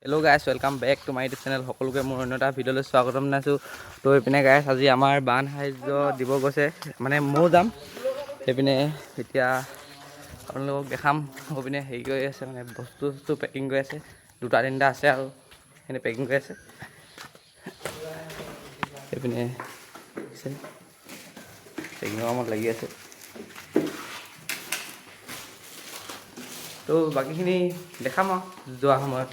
Hello' guys, welcome back to my YouTube channel. সকলোকে মোৰ অন্য এটা ভিডিঅ'লৈ স্বাগতম জনাইছোঁ। তো এইপিনে গাইছ, আজি আমাৰ বান সাহাৰ্য দিব গৈছে, মানে ময়ো যাম সেইপিনে। এতিয়া আপোনালোকক দেখাম। সেইপিনে হেৰি কৰি আছে, মানে বস্তু পেকিং কৰি আছে। দুটা তিনিটা আছে আৰু সেইখিনি পেকিং কৰি আছে। সেইপিনে পেকিঙৰ কামত লাগি আছে। তো বাকীখিনি দেখাম আৰু যোৱা সময়ত।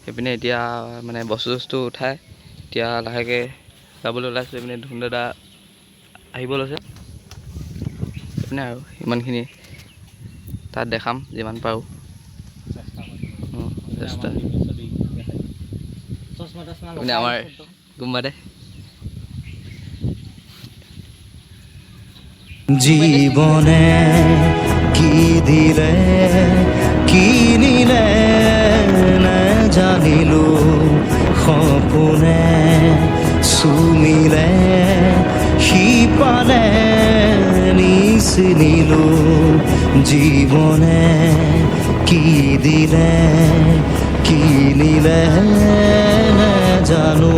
সেইপিনে এতিয়া মানে বস্তু উঠাই এতিয়া লাহেকৈ যাবলৈ ওলাইছোঁ। এইপিনে ধুন দাদা আহিব লৈছে। সেইপিনে আৰু ইমানখিনি তাত দেখাম যিমান পাৰোঁ চেষ্টা। সেইপিনে আমাৰ গুম্বাদে জীবনে কি দিলে কি নিলে জানিলো, সপোনে চুমিলে সিপালে নিচিনিলো। জীৱনে কি দিলে কি নিলে জানো।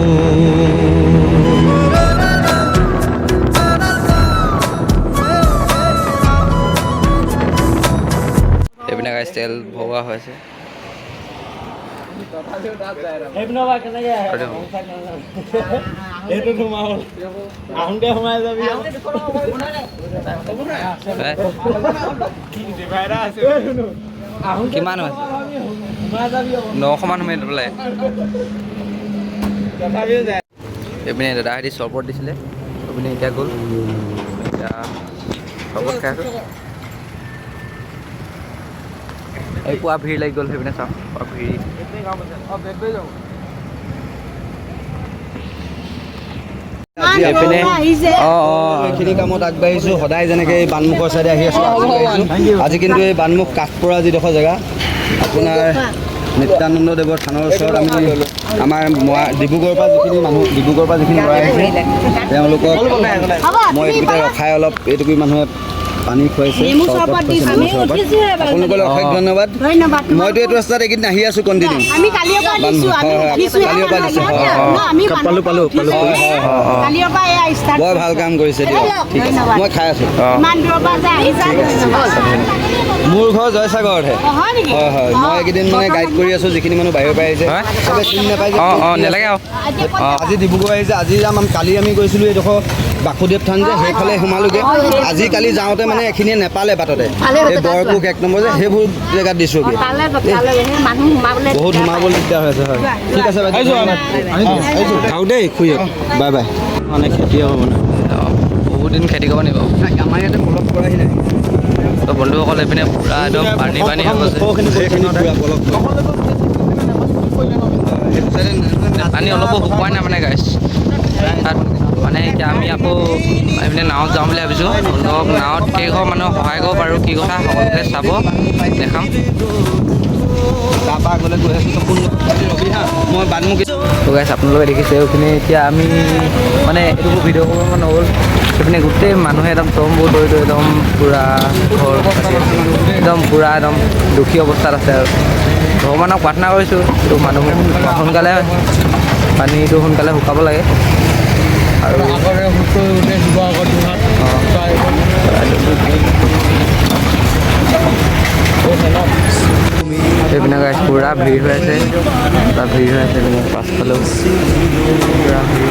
এইপিনে গাইছ তেল ভৰোৱা হৈছে। কিমান হৈছে? 900 মান সোমাই পেলাই। এইপিনে দাদাহঁতি চৰবত দিছিলে, এইপিনে এতিয়া গ'ল। এতিয়া চৰবত খাই আছোঁ। এই পুৱা ভিৰ লাগি গ'ল। সেইপিনে চাওঁ, পুৱা ভিৰ। এইখিনি কামত আগবাঢ়িছোঁ। সদায় যেনেকৈ এই বানমুখৰ চাইডে আহি আছোঁ, আজি কিন্তু এই বানমুখ কাঠপৰা যিডোখৰ জেগা, আপোনাৰ নিত্যানন্দদেৱৰ থানৰ ওচৰত আমি আমাৰ ডিব্ৰুগড়ৰ পৰা যিখিনি ল'ৰা আহিছে, তেওঁলোকক মই এইটোতে ৰখাই অলপ এইটুকুৰি মানুহে পানী খুৱাইছে, আপোনালোকলৈ অশেষ ধন্যবাদ। মইতো এইটো ৰাস্তাত এইকেইদিন আহি আছোঁ কণ্টিনিউ। বৰ ভাল কাম কৰিছে দিয়ক। ঠিক আছে, মই খাই আছোঁ। মোৰ ঘৰ জয়সাগৰতহে। হয় হয়, মই এইকেইদিন মানে গাইড কৰি আছোঁ। যিখিনি মানুহ বাহিৰৰ পৰা আহিছে চবে চিনি নাপায়। আজি ডিব্ৰুগড় আহিছে, আজি যাম। কালি আমি গৈছিলোঁ এইডোখৰ বাসুদেৱ থান যে, সেইফালে সোমালোগৈ। আজি কালি যাওঁতে মানে এইখিনিয়ে নেপালে বাটতে, এই বৰপুখ 1 নম্বৰ যে, সেইবোৰ জেগাত দিছোঁগৈ। বহুত সোমাবলৈ দিগদাৰ হৈছে। হয়, ঠিক আছে বাইদেউ, আৰু দেই খুৰীয়ক বাই বাই। মানে খেতি হ'ব মানে বহুত দিন খেতি কৰিব নিব। আমাৰ ইয়াতে পলস কৰাহি নাই। তো বন্ধুসকল, এইপিনে পূৰা একদম পানী হৈ গৈছে। পানী অলপো শুকুৱাই নাই মানে গাইছ তাত। মানে এতিয়া আমি আকৌ এইপিনে নাৱত যাওঁ বুলি ভাবিছোঁ। অলপ নাৱত কেইঘৰ মানুহক সহায় কৰিব পাৰোঁ, কি কথা সকলোকে চাব, দেখাম। তাৰপৰা আগলৈ গৈ আছোঁ। মই বানমুখ গাইছ আপোনালোকে দেখিছে এইখিনি। এতিয়া আমি মানে এইটো ভিডিঅ' কৰিব নগ'ল। সেইপিনে গোটেই মানুহে একদম তম্বু তৰি একদম পূৰা ঘৰ একদম পূৰা একদম দুখী অৱস্থাত আছে। আৰু ভগৱানক প্ৰাৰ্থনা কৰিছোঁ, এইটো মানুহ সোনকালে পানীটো সোনকালে শুকাব লাগে। আৰু এইপিনে গাইছ পূৰা ভিৰ হৈ আছে, পূৰা ভিৰ হৈ আছে। এইপিনে পাছফালেও পূৰা ভিৰ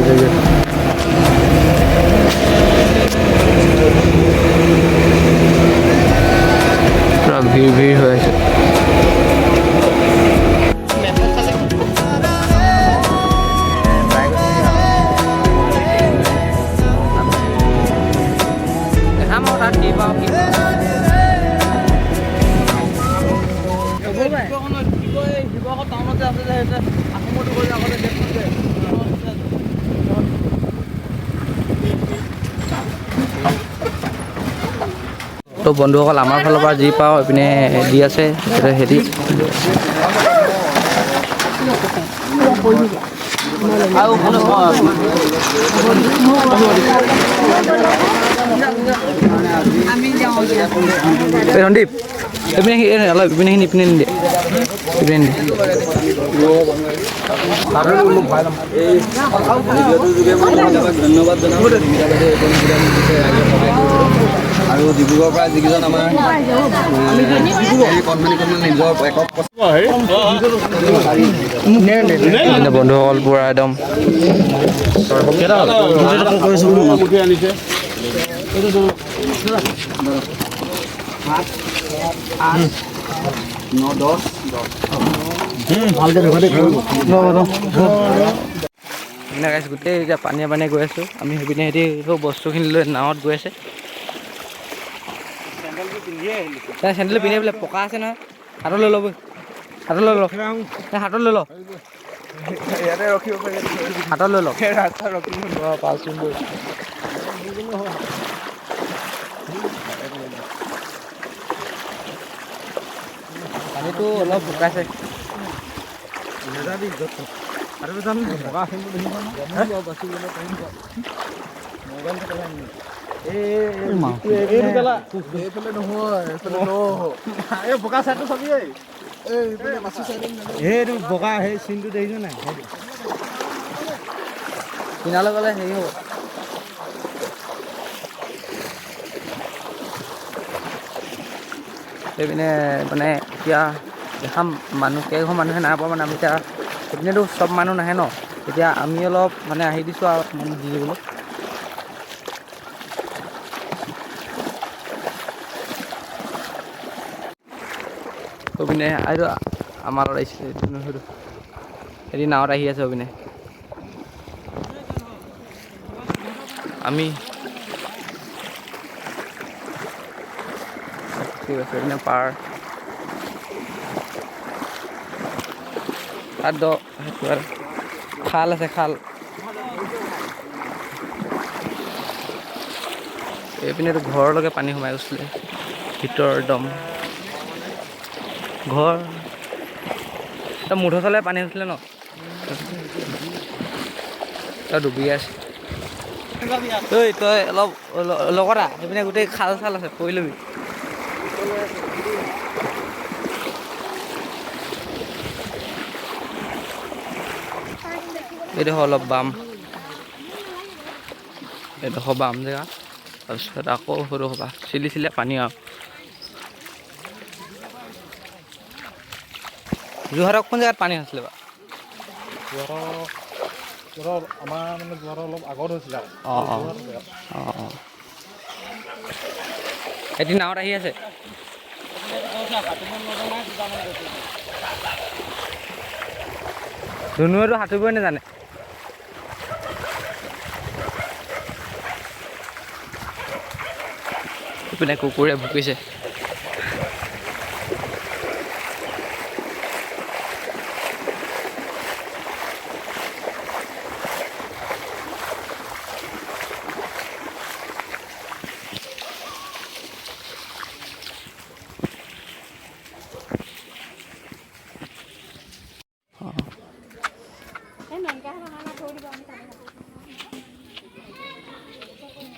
হৈ গৈছে। পূৰা ভিৰ হৈ আছে। তো বন্ধুসকল, আমাৰ ফালৰ পৰা যি পাওঁ এইপিনে দি আছে। হেৰি সন্দীপ ইপিনে অলপ ইপিনে ইপিনে নিদিয়ে ইপিনে নিদিয়ে ধন্যবাদ জনাব আৰু ডিব্ৰুগড়ৰ পৰা যিকেইজন আমাৰ নিজৰ বন্ধুসকল পূৰা একদম গোটেই এতিয়া পানীয়ে পানীয়ে গৈ আছোঁ আমি সেইপিনে সিহঁতি বস্তুখিনি লৈ নাৱত গৈ আছে চেণ্ডেলটো পিন্ধি পেলাই পকা আছে নহয় হাতত লৈ ল'ব হাতত লৈ লওক হাতত লৈ লওক ইয়াতে ৰখিব পাৰি হাতত লৈ লওক ৰাস্তা ৰখিব পাঁচচোন পানীটো অলপ শুকাইছে বগা সেই চিনটো দেখিছ নাই কিনালৈ গ'লে হেৰি হ'ব সেইপিনে মানে এতিয়া দেখাম মানুহ কেইঘৰ মানুহে নাই পোৱা মানে আমি এতিয়া সেইপিনেতো চব মানুহ নাহে ন এতিয়া আমি অলপ মানে আহি দিছোঁ আৰু মানে দি দিবলৈ সেইপিনে আৰু আমাৰ লগত আহিছিলে এদিন নাৱত আহি আছে সেইপিনে আমি ঠিক আছে সেইপিনে পাৰ তাত খাল আছে খাল এইপিনেতো ঘৰলৈকে পানী সোমাই গৈছিলে ভিতৰ একদম ঘৰ মুঠৰ চালে পানী হৈছিলে ন তই ডুবি আছে ঐ তই অলপ লগৰা সেইপিনে গোটেই খাল চাল আছে পৰি ল'বি এইডোখৰ অলপ বাম এইডোখৰ বাম জেগা তাৰপিছত আকৌ সৰু হ'বা চিলি চিলে পানী আৰু যোৰহাটৰ কোন জেগাত পানী হৈছিলে বাৰু আমাৰ মানে যোৰহাটৰ অলপ আগত হৈছিলে অঁ অঁ অঁ অঁ এদিন নাৱত আহি আছে ধুনুৱেতো সাঁতুৰিবই নাজানে ইপিনে কুকুৰে ভুকিছে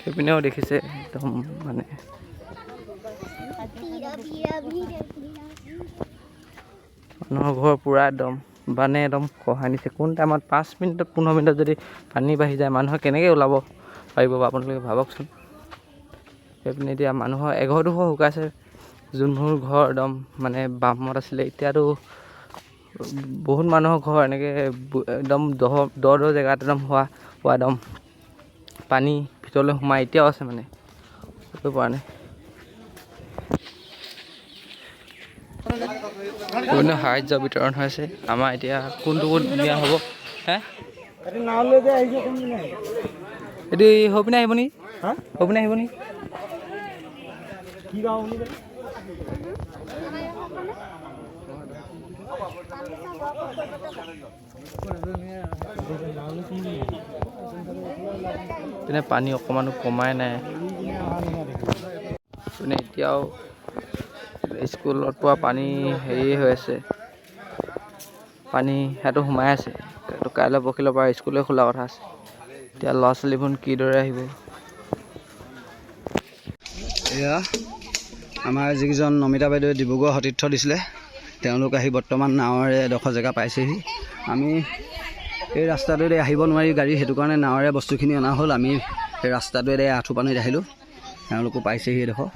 সেইপিনেও দেখিছে একদম মানে মানুহৰ ঘৰ পূৰা একদম বানে একদম খহাই নিছে কোন টাইমত 5 মিনিটত 15 মিনিটত যদি পানী বাঢ়ি যায় মানুহে কেনেকৈ ওলাব পাৰিব বা আপোনালোকে ভাবকচোন সেইপিনে এতিয়া মানুহৰ এঘৰ দুঘৰ শুকাইছে যোনবোৰ ঘৰ একদম মানে বামত আছিলে এতিয়াতো বহুত মানুহৰ ঘৰ এনেকৈ একদম দ জেগাত একদম হোৱা একদম পানী ভিতৰলৈ সোমাই এতিয়াও আছে মানে কৰিব পৰা নাই বিভিন্ন সাহায্য বিতৰণ হৈছে আমাৰ এতিয়া কোনটো ক'ত দিয়া হ'ব হে এইটো হৈ পিনে আহিব নেকি হৈ পিনে আহিব নেকি পিনে পানী অকণমানো কমাই নাই পিনে এতিয়াও স্কুলত পোৱা পানী হেৰি হৈ আছে পানী সেইটো সোমাই আছে কাইলৈ পৰহিলৰ পৰা স্কুলে খোলা কথা আছে। এতিয়া ল'ৰা ছোৱালীবোৰ কিদৰে আহিব। এয়া আমাৰ যিকেইজন নমিতা বাইদেৱে ডিব্ৰুগড় সতীৰ্থ দিছিলে তেওঁলোক আহি বৰ্তমান নাৱৰে এডোখৰ জেগা পাইছেহি। আমি এই ৰাস্তাটোৰে আহিব নোৱাৰি গাড়ী, সেইটো কাৰণে নাৱৰে বস্তুখিনি অনা হ'ল। আমি এই ৰাস্তাটোৰে আঁঠু পানীত আহিলোঁ, তেওঁলোকো পাইছেহি এডোখৰ।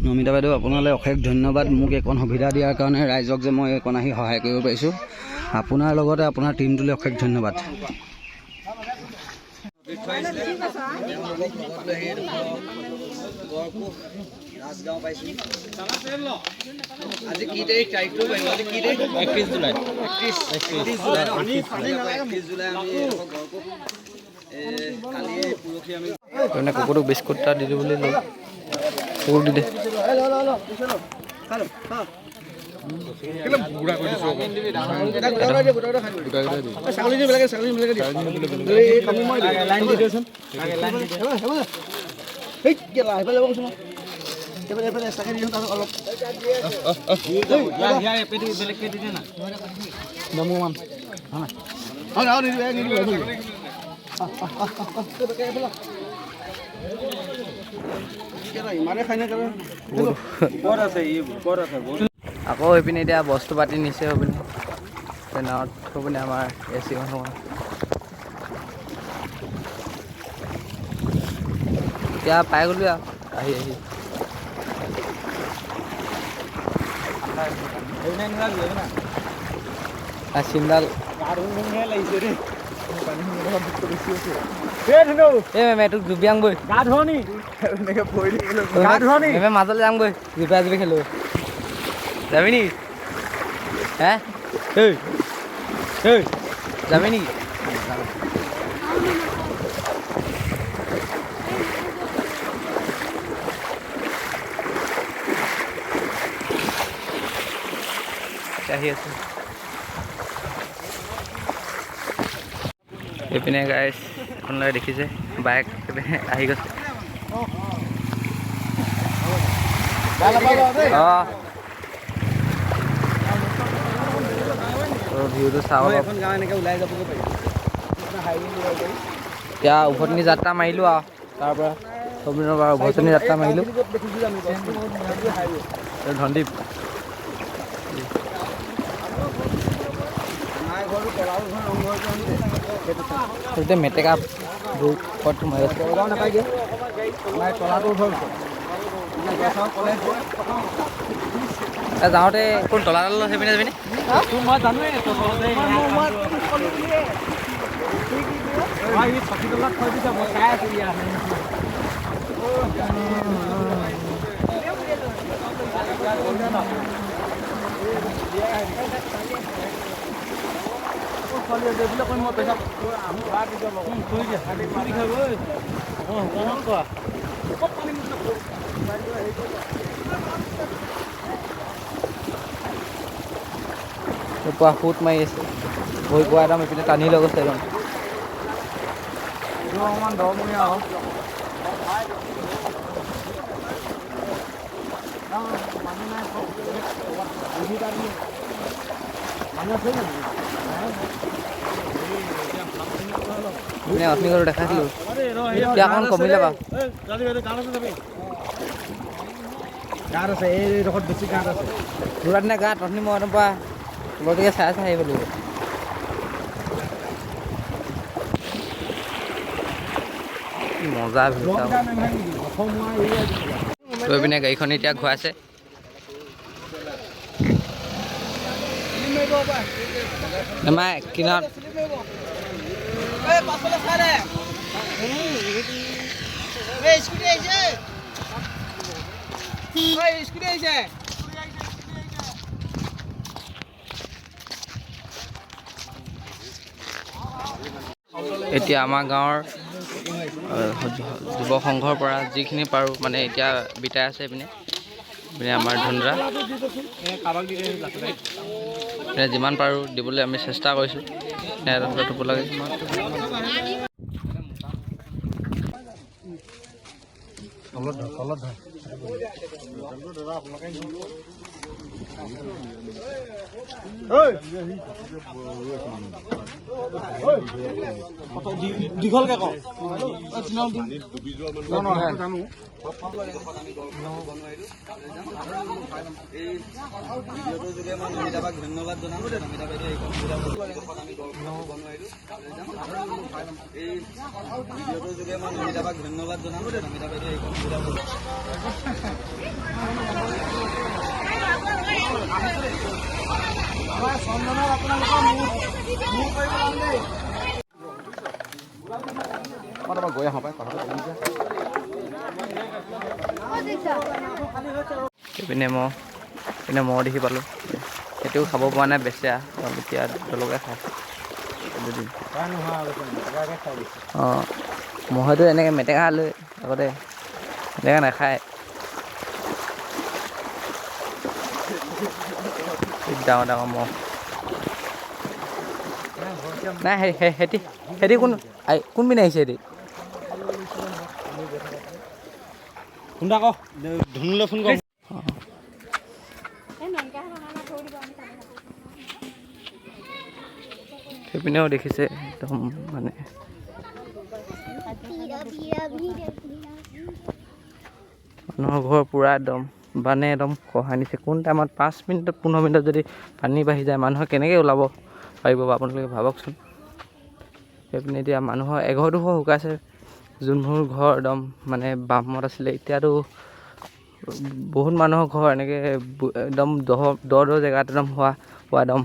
নমিতা বাইদেউ আপোনালৈ অশেষ ধন্যবাদ, মোক এইকণ সুবিধা দিয়াৰ কাৰণে, ৰাইজক যে মই এইকণ আহি সহায় কৰিব পাৰিছোঁ। আপোনাৰ লগতে আপোনাৰ টীমটোলৈ অশেষ ধন্যবাদ। আজি কি তাৰিখ? তাৰিখটো আজি কি তাৰিখ? 31 জুলাই। 31 জুলাই আমি কালি পৰহি আমি কুকুৰটোক বিস্কুট এটা দি দিওঁ বুলি লৈ কুকুৰ দি দে। আকৌ এইপিনে এতিয়া বস্তু পাতি নিছে সেইপিনে নাৱত সেইপিনে আমাৰ AC মানুহ এতিয়া পাই গ'লো আৰু আহি চিন্তাল তোক জুবিয়াং গৈ গা ধুৱনি মাজলৈ যাম গৈ জুপিয়া জুপি খেলো যাবি নেকি? হে যাবি নেকি? আহি আছো এইপিনে গাইছ আপোনালোকে দেখিছে বাইক আহি গৈছে। ভিউটো চাব এতিয়া উভতনি যাত্ৰা মাৰিলোঁ আৰু তাৰ পৰা সবিনৰ পৰা উভতনি যাত্ৰা মাৰিলোঁ ধনদ্বীপ। মেটেকা ঘৰত সোমাই গৈছে যাওঁতে কোন তলাডাল সেইপিনে যাবিনে? মই জানোৱেই চকীতলাত থৈ দিছে, মই চাই আছো ইয়াত। পুৱা সুত মাৰি আছে ভৰি পোৱা একদম এইপিনে টানি লৈ গৈছে একদম অকণমান দৰমৰীয়া আৰু অথনি ঘৰ দেখাইছিলোঁ এতিয়া অকণ কমিলে বাৰু গাঁত আছে এইডোখৰত বেছি গাঁত আছে যোৰা দিনা গাঁত অথনি মই একদম পৰা গতিকে চাই আহিব লাগিব। মজা গৈ পিনে গাড়ীখন এতিয়া ঘূৰাইছে আমাৰ কিনাৰত এতিয়া আমাৰ গাঁৱৰ যুৱ সংঘৰ পৰা যিখিনি পাৰোঁ মানে এতিয়া বিটাই আছে এইপিনে আমাৰ ধুন্দৰা যিমান পাৰোঁ দিবলৈ আমি চেষ্টা কৰিছোঁ। থ'ব লাগে। দীঘলকে কওঁ ভিডিঅ'টোৰ যোগে মই নমিতাবাক ধন্যবাদ জনাম। নমিতা বাইদেউ এইখন এই ভিডিঅ'টোৰ যোগে মই নমিতাবাক ধন্যবাদ জনাম। নমিতা বাইদেউ এইখন চন্দনৰ আপোনালোকৰ মোৰ গৈ আহোঁ পাই কথাটো পিনে মহ দেখি পালোঁ, সেইটোও খাব পৰা নাই বেচা, এতিয়া তেওঁলোকে খায় দুদিন। অঁ মহটো এনেকৈ মেটেকা লৈ আগতে মেটেকা নাখায়, ডাঙৰ ডাঙৰ মহ নাই। সেহেঁতি কোনপিনে আহিছে? সেহেঁতি ফোন এটা কৰ, ধুনুলৈ ফোন কৰ। সেইপিনেও দেখিছে একদম মানে মানুহৰ ঘৰ পূৰা একদম বানে একদম খহাই নিছে। কোন টাইমত 5 মিনিটত 15 মিনিটত যদি পানী বাঢ়ি যায় মানুহে কেনেকৈ ওলাব পাৰিব বা আপোনালোকে ভাবকচোন। সেইপিনে এতিয়া মানুহৰ এঘৰ দুঘৰ শুকাইছে, যোনবোৰ ঘৰ একদম মানে বামত আছিলে এতিয়াতো বহুত মানুহৰ ঘৰ এনেকৈ একদম দ জেগাত একদম হোৱা একদম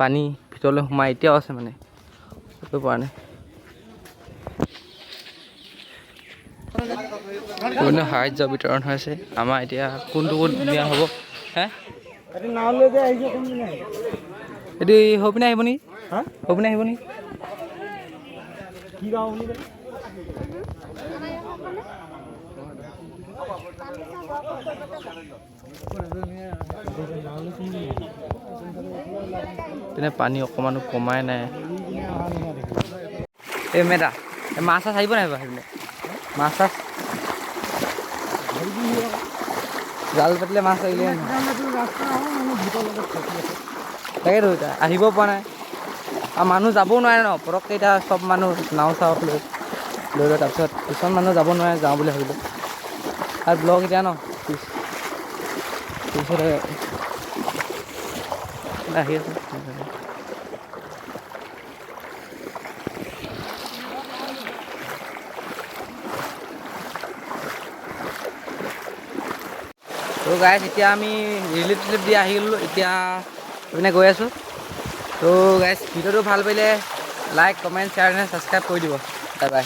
পানী ভিতৰলৈ সোমাই এতিয়াও আছে, মানে কৰিব পৰা নাই। বিভিন্ন সাহাৰ্য বিতৰণ হৈ আছে। আমাৰ এতিয়া কোনটো দিয়া হ'ব? হে এইটো হৈ পিনে আহিব নেকি? হৈ পিনে আহিব নেকি? কি গাঁও বুলি ক'লে? পিনে পানী অকণমানো কমাই নাই। এই মেদা মাছ চাছ আহিব নাই বাৰু? সেইপিনে মাছ চাছ জাল পাতিলে মাছ আহিলে তাকেতো এতিয়া আহিব পৰা নাই আৰু মানুহ যাবও নোৱাৰে ন পটককৈ। এতিয়া চব মানুহ নাও চাও লৈ তাৰপিছত কিছুমান মানুহ যাব নোৱাৰে, যাওঁ বুলি ভাবিলোঁ। আৰু ব্লগ এতিয়া ন পিছতে আহি আছে। তো গাইজ এতিয়া আমি ৰিলিফ দি আহি গ'লোঁ, এতিয়া এইপিনে গৈ আছোঁ। তো গাইজ ভিডিঅ'টো ভাল পাইলে লাইক কমেণ্ট শ্বেয়াৰ ছাবস্ক্ৰাইব কৰি দিব। Bye bye.